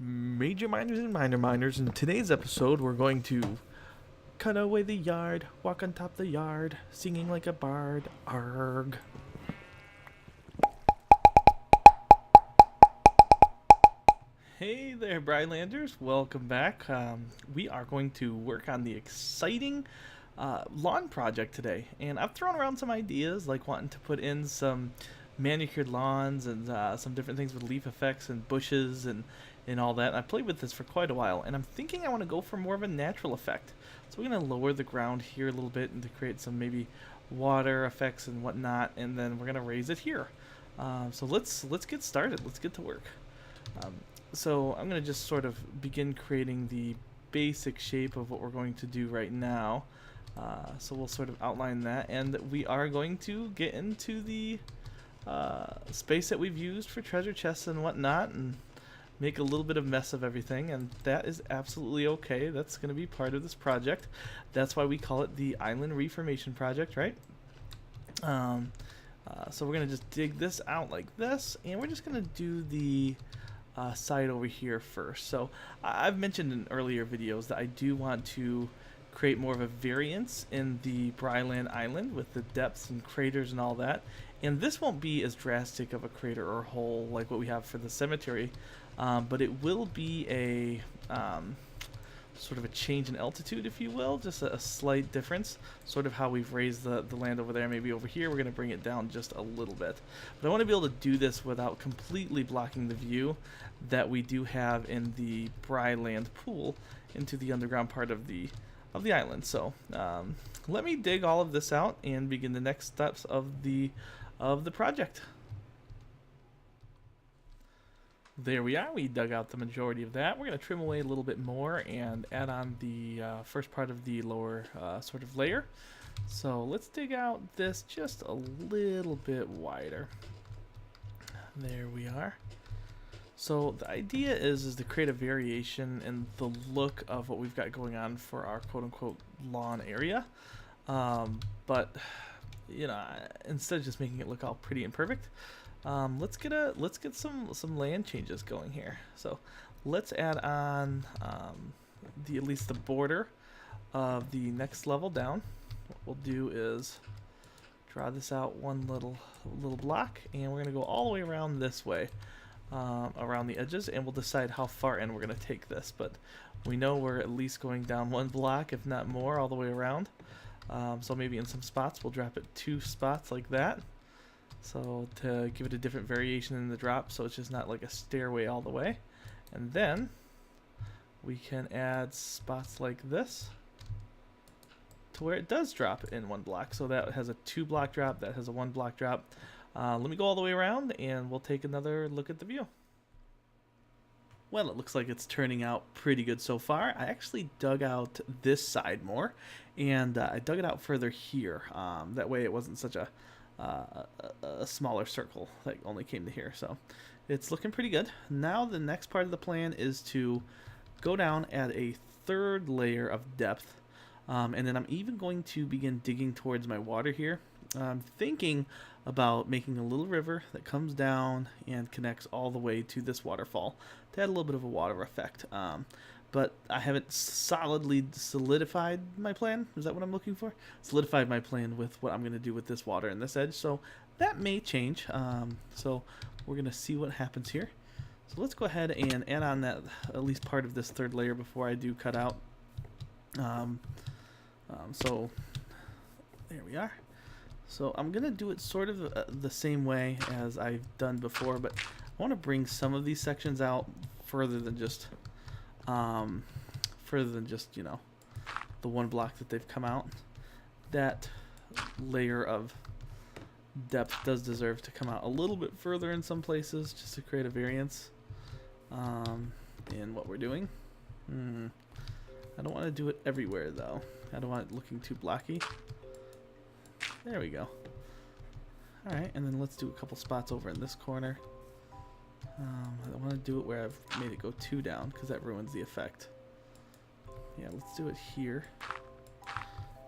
Major miners and minor miners. In today's episode, we're going to cut away the yard, walk on top of the yard, singing like a bard. Arg. Hey there, Brilanders. Welcome back. We are going to work on the exciting lawn project today. And I've thrown around some ideas, like wanting to put in some manicured lawns and some different things with leaf effects and bushes and all that. I played with this for quite a while, and I'm thinking I want to go for more of a natural effect. So we're going to lower the ground here a little bit and to create some maybe water effects and whatnot, and then we're going to raise it here. So let's get started. Let's get to work. So I'm going to just sort of begin creating the basic shape of what we're going to do right now. So we'll sort of outline that, and we are going to get into the space that we've used for treasure chests and whatnot, and make a little bit of mess of everything, and that is absolutely okay. That's going to be part of this project. That's why we call it the Island Reformation Project, right? So we're going to just dig this out like this, and we're just going to do the side over here first. So I've mentioned in earlier videos that I do want to create more of a variance in the Briland Island with the depths and craters and all that. And this won't be as drastic of a crater or hole like what we have for the cemetery, but it will be a sort of a change in altitude, if you will, just a slight difference, sort of how we've raised the land over there. Maybe over here we're going to bring it down just a little bit. But I want to be able to do this without completely blocking the view that we do have in the Briland pool into the underground part of the island. So let me dig all of this out and begin the next steps of the project. There we are. We dug out the majority of that. We're going to trim away a little bit more and add on the first part of the lower sort of layer. So let's dig out this just a little bit wider. There we are. So the idea is to create a variation in the look of what we've got going on for our quote-unquote lawn area. But you know, instead of just making it look all pretty and perfect, let's get some land changes going here. So let's add on at least the border of the next level down. What we'll do is draw this out one little block, and we're gonna go all the way around this way, around the edges, and we'll decide how far in we're gonna take this. But we know we're at least going down one block, if not more, all the way around. So maybe in some spots we'll drop it 2 spots like that, so to give it a different variation in the drop, so it's just not like a stairway all the way. And then we can add spots like this to where it does drop in 1 block. So that has a 2 block drop, that has a 1 block drop. Let me go all the way around and we'll take another look at the view. Well, it looks like it's turning out pretty good so far. I actually dug out this side more, and I dug it out further here. That way it wasn't such a smaller circle that only came to here. So it's looking pretty good. Now the next part of the plan is to go down, add a 3rd layer of depth, and then I'm even going to begin digging towards my water here. I'm thinking about making a little river that comes down and connects all the way to this waterfall to add a little bit of a water effect. But I haven't solidly solidified my plan. Is that what I'm looking for? Solidified my plan with what I'm going to do with this water and this edge. So that may change. So we're going to see what happens here. So let's go ahead and add on that at least part of this 3rd layer before I do cut out. So there we are. So I'm going to do it sort of the same way as I've done before, but I want to bring some of these sections out further than just, you know, the 1 block that they've come out. That layer of depth does deserve to come out a little bit further in some places, just to create a variance in what we're doing. I don't want to do it everywhere, though. I don't want it looking too blocky. There we go. Alright, and then let's do a couple spots over in this corner. I don't want to do it where I've made it go 2 down, because that ruins the effect. Yeah, let's do it here.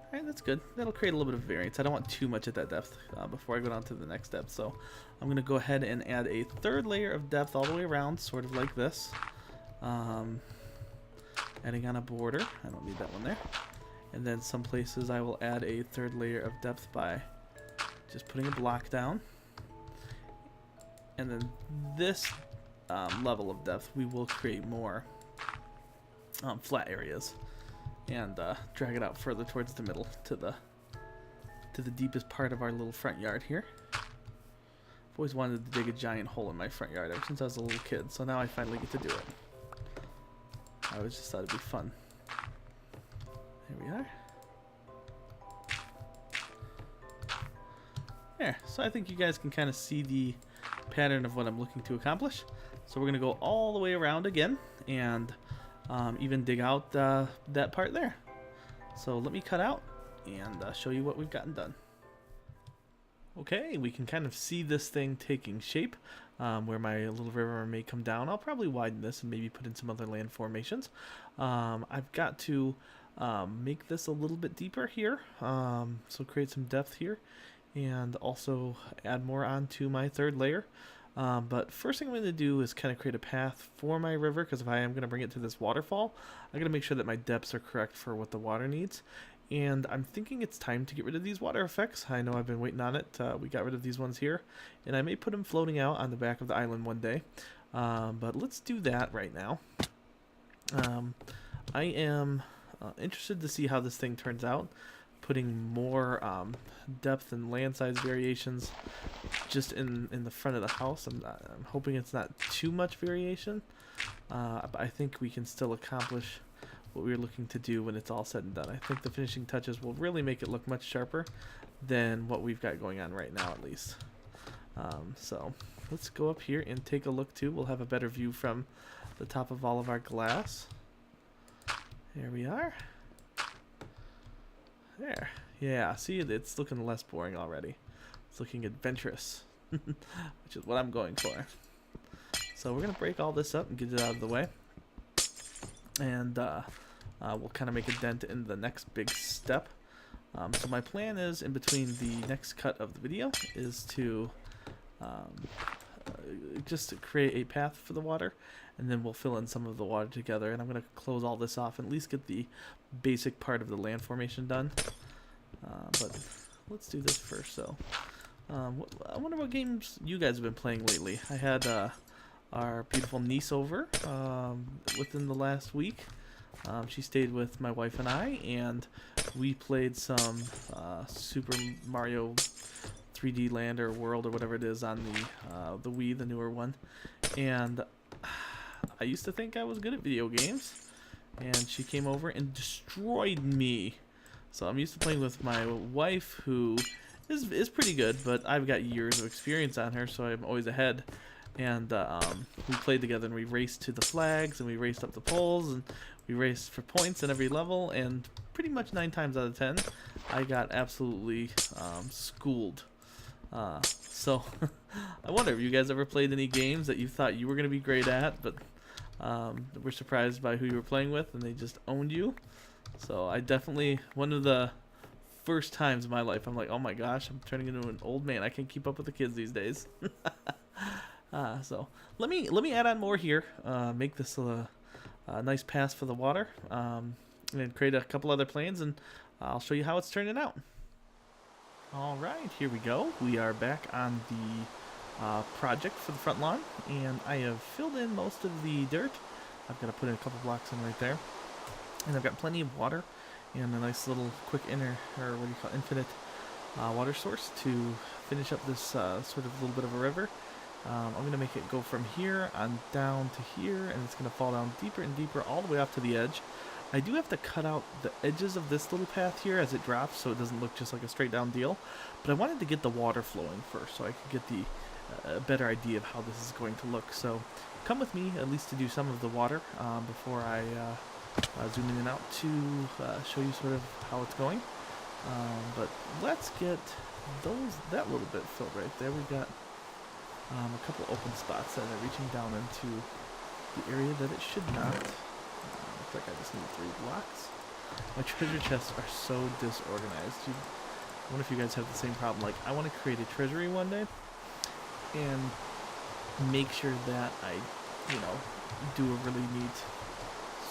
Alright, that's good. That'll create a little bit of variance. I don't want too much at that depth before I go down to the next depth. So I'm going to go ahead and add a third layer of depth all the way around, sort of like this. Adding on a border. I don't need that one there. And then some places I will add a third layer of depth by just putting a block down. And then this level of depth, we will create more flat areas and drag it out further towards the middle to the deepest part of our little front yard here. I've always wanted to dig a giant hole in my front yard ever since I was a little kid, so now I finally get to do it. I always just thought it'd be fun. There we are. There, so I think you guys can kind of see the pattern of what I'm looking to accomplish. So we're going to go all the way around again and even dig out that part there. So let me cut out and show you what we've gotten done. Okay, we can kind of see this thing taking shape where my little river may come down. I'll probably widen this and maybe put in some other land formations. I've got to make this a little bit deeper here, so create some depth here and also add more onto my third layer. But first thing I'm going to do is kind of create a path for my river, because if I am going to bring it to this waterfall, I got to make sure that my depths are correct for what the water needs. And I'm thinking it's time to get rid of these water effects. I know I've been waiting on it. We got rid of these ones here, and I may put them floating out on the back of the island one day. But let's do that right now. I am interested to see how this thing turns out. Putting more depth and land size variations just in the front of the house. I'm hoping it's not too much variation, but I think we can still accomplish what we were looking to do when it's all said and done. I think the finishing touches will really make it look much sharper than what we've got going on right now, at least. So let's go up here and take a look too. We'll have a better view from the top of all of our glass. There we are. There. Yeah, see, it's looking less boring already. It's looking adventurous, which is what I'm going for. So we're going to break all this up and get it out of the way. And we'll kind of make a dent in the next big step. So my plan is, in between the next cut of the video, is to just to create a path for the water, and then we'll fill in some of the water together. And I'm going to close all this off and at least get the basic part of the land formation done. But let's do this first. So I wonder what games you guys have been playing lately. I had our beautiful niece over within the last week. She stayed with my wife and I, and we played some Super Mario 3D Land or World or whatever it is on the Wii, the newer one. And I used to think I was good at video games, and she came over and destroyed me. So I'm used to playing with my wife, who is pretty good, but I've got years of experience on her, so I'm always ahead. And we played together, and we raced to the flags, and we raced up the poles, and we raced for points in every level, and pretty much 9 times out of 10, I got absolutely schooled. So I wonder if you guys ever played any games that you thought you were going to be great at, but were surprised by who you were playing with, and they just owned you. So I definitely, one of the first times in my life, I'm like, oh my gosh, I'm turning into an old man. I can't keep up with the kids these days. So let me add on more here, make this a nice pass for the water, and then create a couple other planes, and I'll show you how it's turning out. All right, here we go. We are back on the project for the front lawn, and I have filled in most of the dirt. I've got to put in a couple blocks in right there, and I've got plenty of water and a nice little quick infinite water source to finish up this sort of little bit of a river. I'm going to make it go from here on down to here, and it's going to fall down deeper and deeper all the way off to the edge. I do have to cut out the edges of this little path here as it drops, so it doesn't look just like a straight down deal. But I wanted to get the water flowing first, so I could get the better idea of how this is going to look. So come with me at least to do some of the water before I zoom in and out to show you sort of how it's going. But let's get that little bit filled right there. We've got a couple open spots that are reaching down into the area that it should not. Looks like I just need 3 blocks. My treasure chests are so disorganized. I wonder if you guys have the same problem. Like, I want to create a treasury one day and make sure that I you know, do a really neat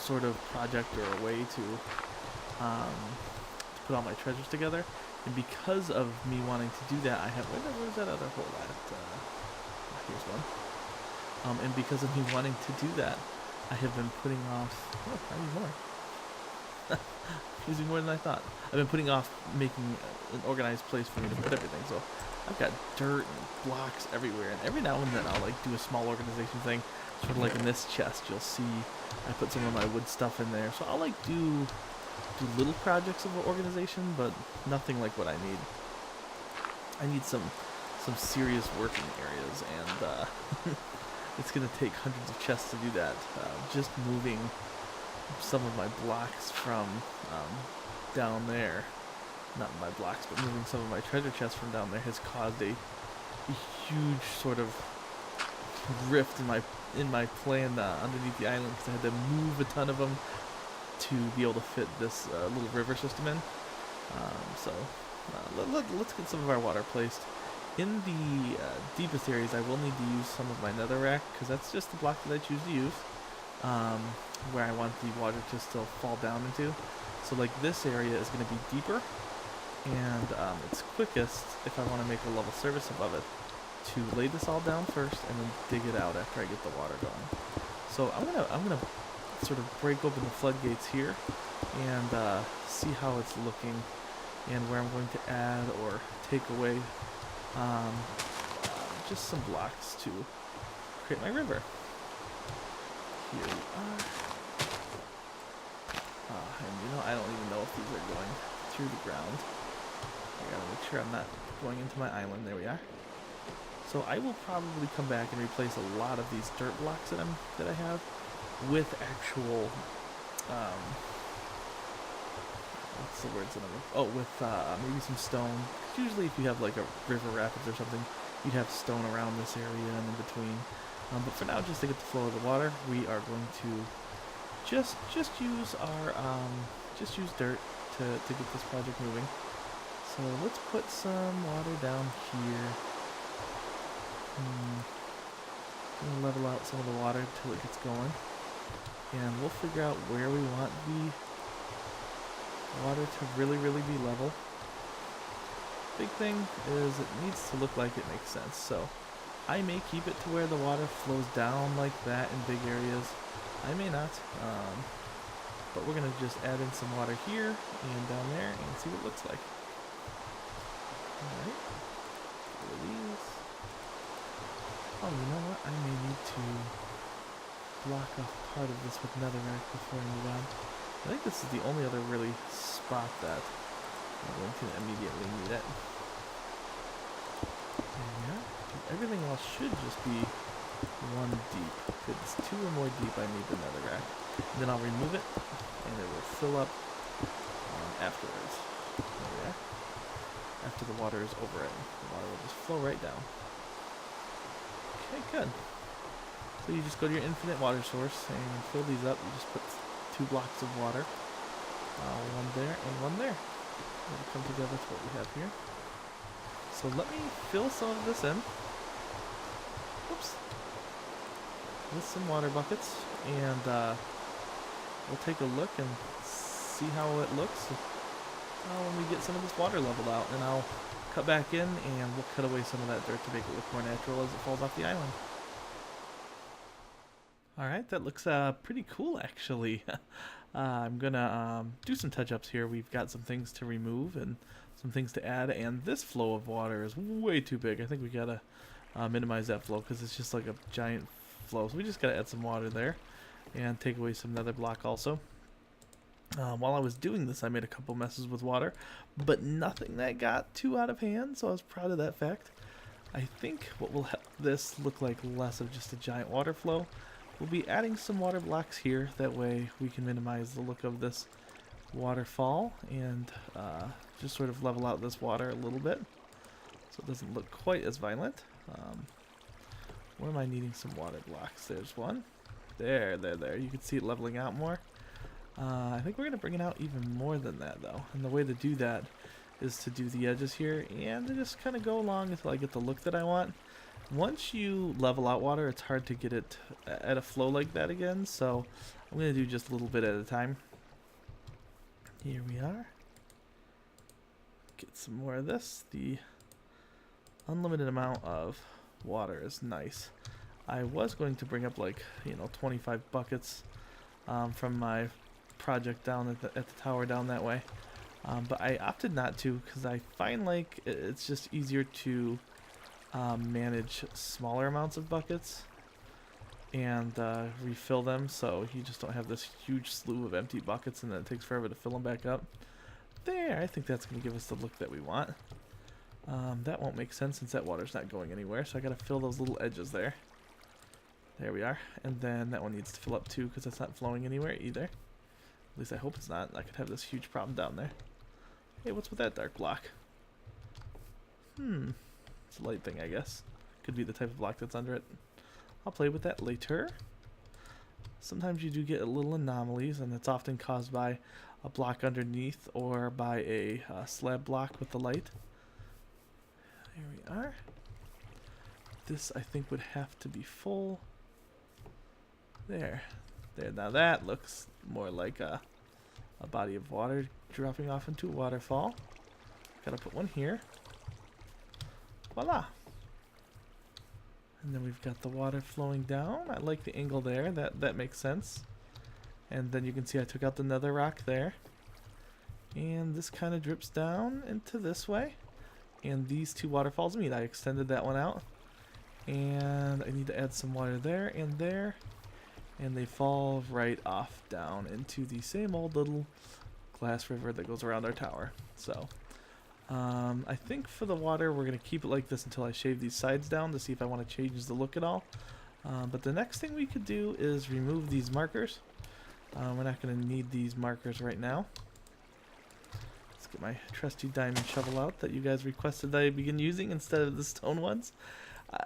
sort of project or a way to put all my treasures together. And because of me wanting to do that, I have... Where's that other hole at? Here's one. And because of me wanting to do that, I have been putting off... Oh, I need more. Using more than I thought. I've been putting off making an organized place for me to put everything. So I've got dirt and blocks everywhere. And every now and then I'll like do a small organization thing. Sort of like in this chest, you'll see I put some of my wood stuff in there. So I'll like do little projects of organization, but nothing like what I need. I need some serious working areas, and it's gonna take hundreds of chests to do that. Just moving some of my blocks from down there, not my blocks, but moving some of my treasure chests from down there has caused a huge sort of rift in my plan underneath the island, because I had to move a ton of them to be able to fit this little river system in. Let's get some of our water placed. In the deepest areas, I will need to use some of my netherrack, because that's just the block that I choose to use, where I want the water to still fall down into. So like this area is going to be deeper, and it's quickest if I want to make a level surface above it to lay this all down first and then dig it out after I get the water going. So I'm gonna sort of break open the floodgates here and see how it's looking and where I'm going to add or take away just some blocks to create my river. Here we are. And you know, I don't even know if these are going through the ground. I gotta make sure I'm not going into my island. There we are. So I will probably come back and replace a lot of these dirt blocks that I have with actual what's the words that with maybe some stone. Usually if you have like a river rapids or something, you'd have stone around this area and in between. But for now, just to get the flow of the water, we are going to just use our just use dirt to get this project moving. So let's put some water down here. I'm gonna level out some of the water until it gets going, and we'll figure out where we want the water to really be level. Big thing is it needs to look like it makes sense. So I may keep it to where the water flows down like that in big areas. I may not, but we're gonna just add in some water here and down there and see what it looks like. All right, these. Oh, you know what? I may need to block off part of this with netherrack before I move on. I think this is the only other really spot that I'm going to immediately need it. There we are. Everything else should just be one deep. If it's two or more deep, I need the netherrack. And then I'll remove it, and it will fill up afterwards. There we are. After the water is over it, the water will just flow right down. Okay, good. So you just go to your infinite water source and fill these up. You just put 2 blocks of water, one there and one there. It'll come together to what we have here. So let me fill some of this in. Oops. With some water buckets, and we'll take a look and see how it looks when we get some of this water leveled out, and I'll cut back in and we'll cut away some of that dirt to make it look more natural as it falls off the island. Alright, that looks pretty cool actually. I'm gonna do some touch-ups here. We've got some things to remove and some things to add, and this flow of water is way too big. I think we gotta minimize that flow because it's just like a giant flow. So we just gotta add some water there and take away some nether block also. While I was doing this, I made a couple messes with water, but nothing that got too out of hand, so I was proud of that fact. I think what will help this look like less of just a giant water flow, we'll be adding some water blocks here. That way we can minimize the look of this waterfall and just sort of level out this water a little bit so it doesn't look quite as violent. Where am I needing some water blocks? There's one. There. You can see it leveling out more. I think we're going to bring it out even more than that though. And the way to do that is to do the edges here and just kind of go along until I get the look that I want. Once you level out water, it's hard to get it at a flow like that again, so I'm going to do just a little bit at a time. Here we are. Get some more of this. The unlimited amount of water is nice. I was going to bring up like, 25 buckets from my project down at the tower down that way. But I opted not to because I find like it's just easier to manage smaller amounts of buckets and refill them, so you just don't have this huge slew of empty buckets and then it takes forever to fill them back up. There, I think that's going to give us the look that we want. That won't make sense since that water's not going anywhere, so I got to fill those little edges there. There we are. And then that one needs to fill up too because it's not flowing anywhere either. At least I hope it's not. I could have this huge problem down there. Hey, what's with that dark block? It's a light thing, I guess. Could be the type of block that's under it. I'll play with that later. Sometimes you do get little anomalies, and it's often caused by a block underneath or by a slab block with the light. There we are. This, I think, would have to be full. There. Now that looks more like a body of water dropping off into a waterfall. Gotta put one here. Voila. And then we've got the water flowing down. I like the angle there. That makes sense. And then you can see I took out the nether rock there. And this kind of drips down into this way. And these two waterfalls meet. I extended that one out. And I need to add some water there and there. And they fall right off down into the same old little glass river that goes around our tower. So I think for the water we're going to keep it like this until I shave these sides down to see if I want to change the look at all. But the next thing we could do is remove these markers. We're not going to need these markers right now. Let's get my trusty diamond shovel out that you guys requested that I begin using instead of the stone ones.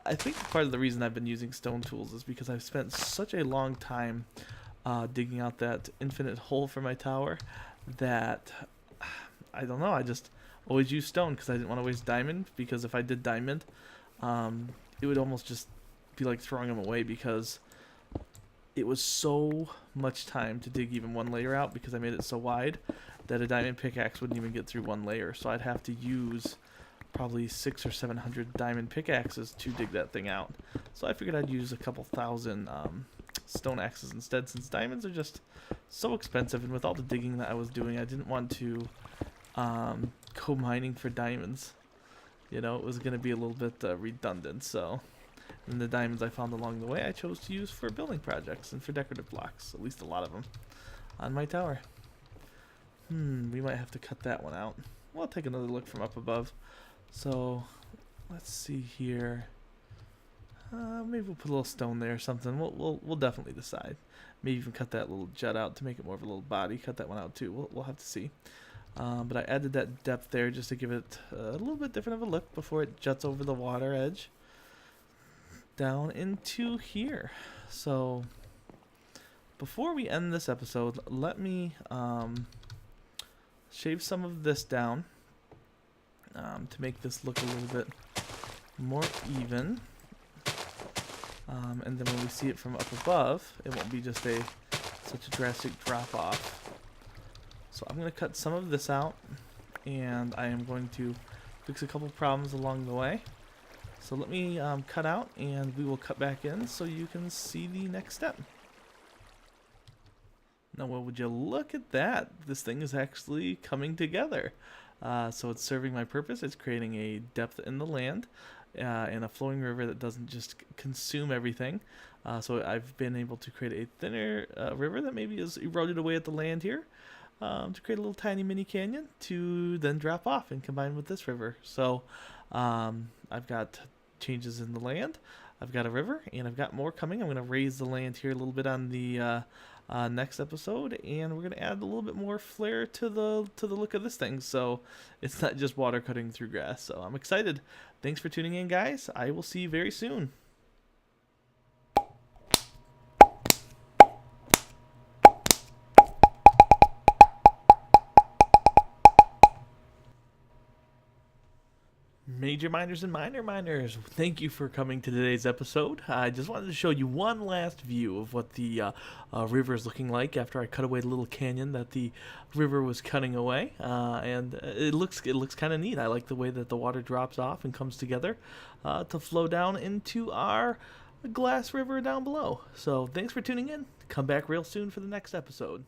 I think part of the reason I've been using stone tools is because I've spent such a long time digging out that infinite hole for my tower that, I don't know, I just always use stone because I didn't want to waste diamond, because if I did diamond, it would almost just be like throwing them away because it was so much time to dig even one layer out because I made it so wide that a diamond pickaxe wouldn't even get through one layer. So I'd have to use probably 600 or 700 diamond pickaxes to dig that thing out. So I figured I'd use a couple thousand stone axes instead, since diamonds are just so expensive, and with all the digging that I was doing, I didn't want to go mining for diamonds. You know, it was going to be a little bit redundant, so... And the diamonds I found along the way I chose to use for building projects and for decorative blocks, at least a lot of them, on my tower. We might have to cut that one out. We'll take another look from up above. So, let's see here. Maybe we'll put a little stone there or something. We'll definitely decide. Maybe even cut that little jut out to make it more of a little body. Cut that one out too. We'll have to see. But I added that depth there just to give it a little bit different of a look before it juts over the water edge down into here. So before we end this episode, let me shave some of this down to make this look a little bit more even. And then when we see it from up above, it won't be just such a drastic drop off. So I'm going to cut some of this out, and I am going to fix a couple problems along the way. So let me cut out, and we will cut back in so you can see the next step. Now, well, would you look at that? This thing is actually coming together. So it's serving my purpose. It's creating a depth in the land and a flowing river that doesn't just consume everything. So I've been able to create a thinner river that maybe is eroded away at the land here. To create a little tiny mini canyon to then drop off and combine with this river. So I've got changes in the land, I've got a river, and I've got more coming. I'm going to raise the land here a little bit on the next episode, and we're going to add a little bit more flair to the look of this thing, so it's not just water cutting through grass. So I'm excited. Thanks for tuning in, guys. I will see you very soon. Major miners and minor miners, thank you for coming to today's episode. I just wanted to show you one last view of what the river is looking like after I cut away the little canyon that the river was cutting away, and it looks kind of neat. I like the way that the water drops off and comes together to flow down into our glass river down below. So thanks for tuning in. Come back real soon for the next episode.